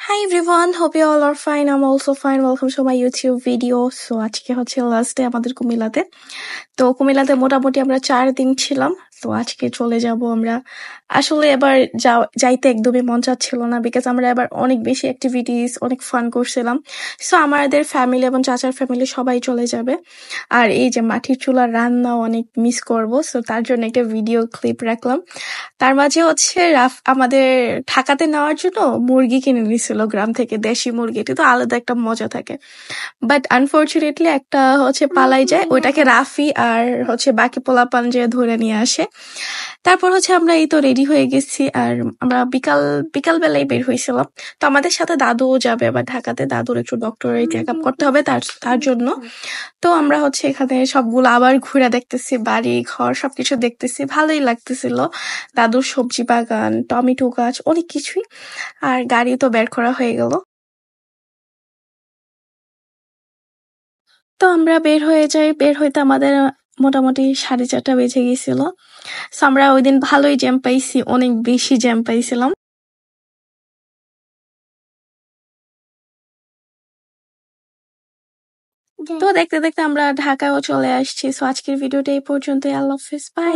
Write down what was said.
Hi everyone, hope you all are fine. I'm also fine. Welcome to my YouTube video. So আজকে হচ্ছে last day আমাদের কুমিল্লাতে। তো কুমিল্লাতে মোটামুটি আমরা 4 দিন ছিলাম। তো আজকে চলে যাব আমরা। আসলে এবার যাইতে একদমই মন চাচ্ছিল না বিকজ আমরা এবার অনেক বেশি অ্যাক্টিভিটিস অনেক ফান করছিলাম। সো আমাদের ফ্যামিলি এবং চাচার ফ্যামিলি সবাই চলে যাবে। আর এই যে মাটির চুলার রান্না অনেক মিস করব। সো তার জন্য একটা ভিডিও ক্লিপ রাখলাম। তার মাঝে হচ্ছে আমাদের ঢাকাতে নেওয়ার জন্য মুরগি কিনে নিছিল গ্রাম থেকে, দেশি মুরগি। এটা তো আলাদা একটা মজা থাকে। বাট আনফরচুনেটলি একটা হচ্ছে পালাই যায়, ওইটাকে রাফি আর হচ্ছে বাকি পোলাপান যে ধরে নিয়ে আসে। তারপর হচ্ছে আমরা এই তো রেডি হয়ে গেছি আর আমরা বিকাল বেলায় বের হয়েছিলাম। তো আমাদের সাথে দাদুও যাবে আবার ঢাকাতে, দাদুর একটু ডক্টরের চেক আপ করতে হবে তার জন্য। তো আমরা হচ্ছে এখানে সবগুলো আবার ঘুরে দেখতেছি, বাড়ি ঘর সবকিছু দেখতেছি, ভালোই লাগতেছিল। দাদুর সবজি বাগান, টমেটো গাছ, অনেক কিছুই। আর গাড়ি তো বের করা হয়ে গেল। তো আমরা বের হয়ে যাই, বের হইতে আমাদের মোটামুটি 4:30 বেজে গেছিল। সো আমরা ওই দিন ভালোই জ্যাম পাইছি, অনেক বেশি জ্যাম পাইছিলাম। তো দেখতে দেখতে আমরা ঢাকায়ও চলে আসছি। সো আজকের ভিডিওটা এই পর্যন্তই। আল্লাহ হাফেজ, বাই।